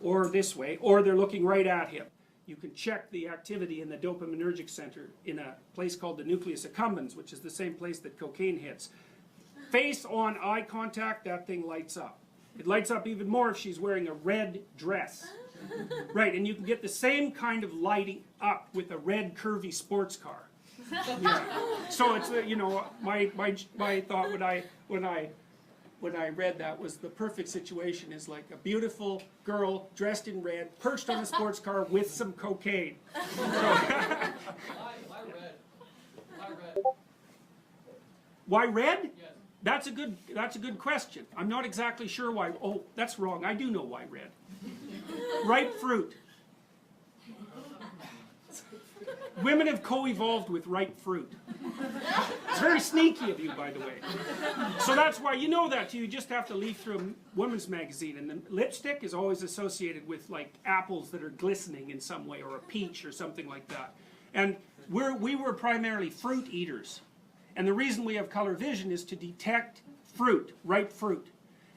or this way, or they're looking right at him. You can check the activity in the dopaminergic center in a place called the nucleus accumbens, which is the same place that cocaine hits. Face on eye contact, that thing lights up. It lights up even more if she's wearing a red dress. Right, and you can get the same kind of lighting up with a red curvy sports car. Yeah. So it's, you know, my thought when I read that was the perfect situation is like a beautiful girl dressed in red, perched on a sports car with some cocaine. Why red? Why red? Why red? Yes. That's a good question. I'm not exactly sure why. Oh, that's wrong. I do know why red. Ripe fruit. Women have co-evolved with ripe fruit. It's very sneaky of you, by the way. So that's why you know that. You just have to leaf through a women's magazine, and the lipstick is always associated with like apples that are glistening in some way, or a peach or something like that. And we were primarily fruit eaters. And the reason we have color vision is to detect fruit, ripe fruit.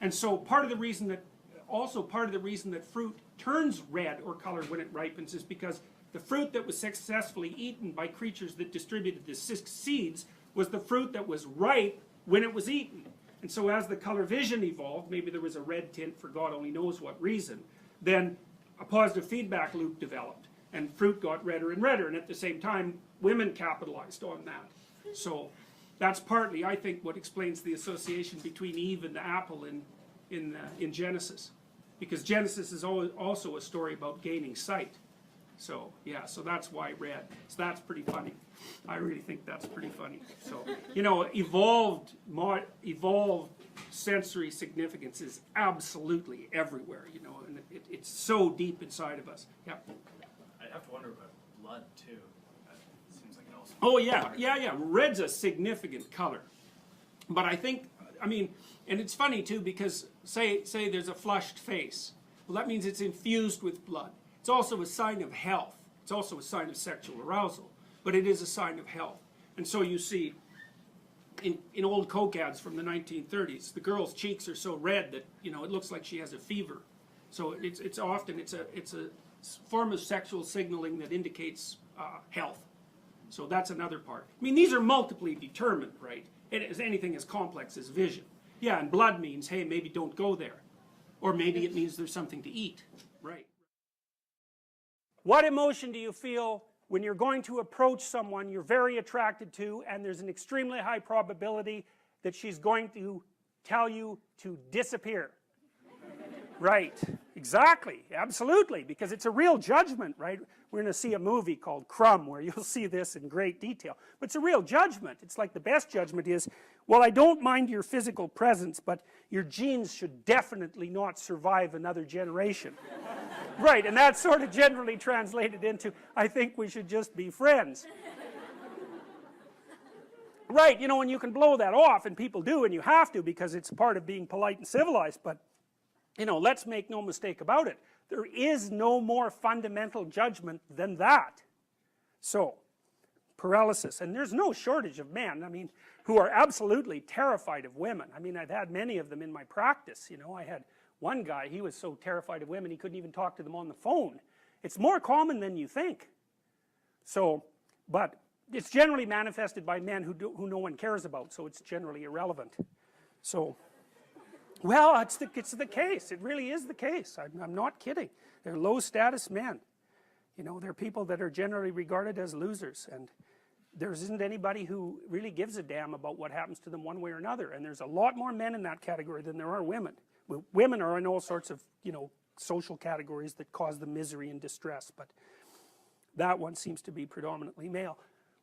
And so part of the reason that fruit turns red or colored when it ripens is because the fruit that was successfully eaten by creatures that distributed the seeds was the fruit that was ripe when it was eaten. And so as the color vision evolved, maybe there was a red tint for God only knows what reason, then a positive feedback loop developed. And fruit got redder and redder, and at the same time, women capitalized on that. So that's partly, I think, what explains the association between Eve and the apple in Genesis. Because Genesis is also a story about gaining sight. So, yeah, so that's why red. So that's pretty funny. I really think that's pretty funny. So, you know, evolved sensory significance is absolutely everywhere, you know, and it's so deep inside of us. Yeah. I'd have to wonder about blood, too. That seems like it also... Oh, yeah. Red's a significant color. But I think, I mean, and it's funny, too, because say there's a flushed face. Well, that means it's infused with blood. It's also a sign of health. It's also a sign of sexual arousal. But it is a sign of health. And so you see, in old Coke ads from the 1930s, the girl's cheeks are so red that, you know, it looks like she has a fever. So it's often a form of sexual signaling that indicates health. So that's another part. I mean, these are multiply determined, right? It is anything as complex as vision. Yeah, and blood means, hey, maybe don't go there. Or maybe it means there's something to eat. Right. What emotion do you feel when you're going to approach someone you're very attracted to, and there's an extremely high probability that she's going to tell you to disappear? Right, exactly, absolutely, because it's a real judgment, right? We're going to see a movie called Crumb where you'll see this in great detail. But it's a real judgment. It's like the best judgment is, well, I don't mind your physical presence, but your genes should definitely not survive another generation. Right, and that's sort of generally translated into, I think we should just be friends. Right, you know, and you can blow that off, and people do, and you have to, because it's part of being polite and civilized, but you know, let's make no mistake about it. There is no more fundamental judgment than that. So, paralysis. And there's no shortage of men, I mean, who are absolutely terrified of women. I mean, I've had many of them in my practice, you know. I had one guy, he was so terrified of women he couldn't even talk to them on the phone. It's more common than you think. So, but it's generally manifested by men who no one cares about, so it's generally irrelevant. So, well, it's the case. It really is the case. I'm not kidding. They're low status men. You know, they're people that are generally regarded as losers, and there isn't anybody who really gives a damn about what happens to them one way or another, and there's a lot more men in that category than there are women. Women are in all sorts of, you know, social categories that cause them misery and distress, but that one seems to be predominantly male.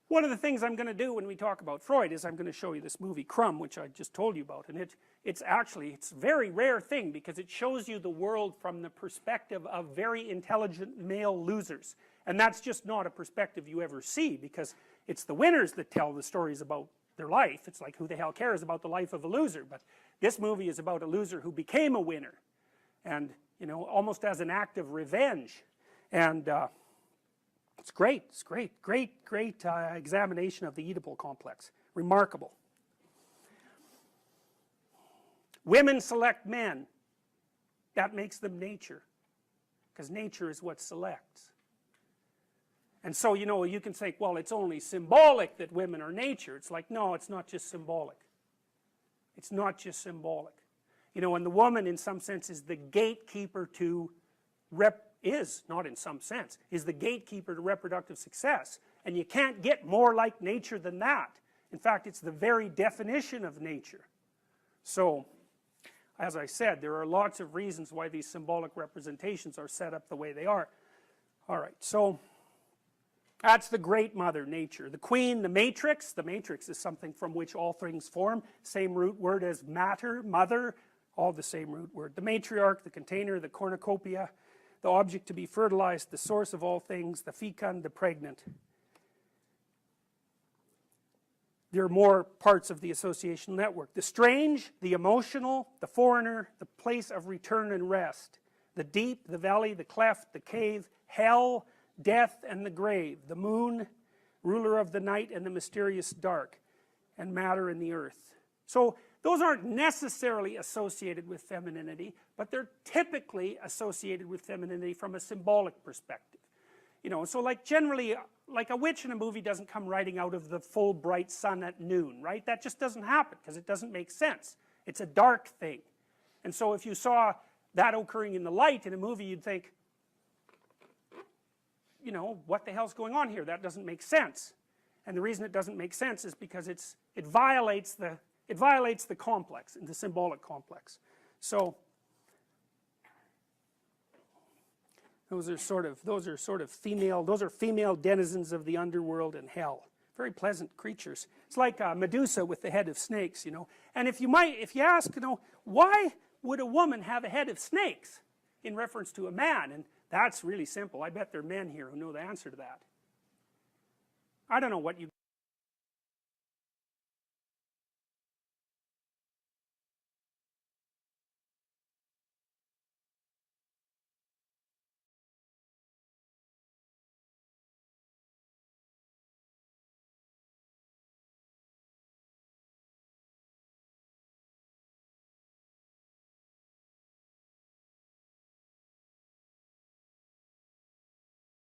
One of the things I'm going to do when we talk about Freud is I'm going to show you this movie Crumb, which I just told you about, and it's a very rare thing because it shows you the world from the perspective of very intelligent male losers, and that's just not a perspective you ever see, because it's the winners that tell the stories about their life. It's like, who the hell cares about the life of a loser? But this movie is about a loser who became a winner, and you know, almost as an act of revenge. And it's great, great examination of the Oedipal complex. Remarkable. Women select men. That makes them nature. because nature is what selects. And so, you know, you can say, well, it's only symbolic that women are nature. It's like, no, it's not just symbolic. It's not just symbolic. You know, and the woman in some sense is the gatekeeper to not in some sense, is the gatekeeper to reproductive success. And you can't get more like nature than that. In fact, it's the very definition of nature. So, as I said, there are lots of reasons why these symbolic representations are set up the way they are. Alright, so that's the great mother, nature. The queen, the matrix is something from which all things form, same root word as matter, mother, all the same root word. The matriarch, the container, the cornucopia, the object to be fertilized, the source of all things, the fecund, the pregnant. There are more parts of the associational network. The strange, the emotional, the foreigner, the place of return and rest, the deep, the valley, the cleft, the cave, hell, death and the grave, the moon, ruler of the night and the mysterious dark, and matter and the earth. So those aren't necessarily associated with femininity, but they're typically associated with femininity from a symbolic perspective. You know, so like generally, like a witch in a movie doesn't come riding out of the full bright sun at noon, right? That just doesn't happen because it doesn't make sense. It's a dark thing. And so if you saw that occurring in the light in a movie, you'd think, you know, what the hell's going on here? That doesn't make sense. And the reason it doesn't make sense is because it violates the complex, the symbolic complex. So those are female denizens of the underworld and hell. Very pleasant creatures. It's like Medusa with the head of snakes, you know. And if you ask, you know, why would a woman have a head of snakes in reference to a man? And that's really simple. I bet there are men here who know the answer to that. I don't know what you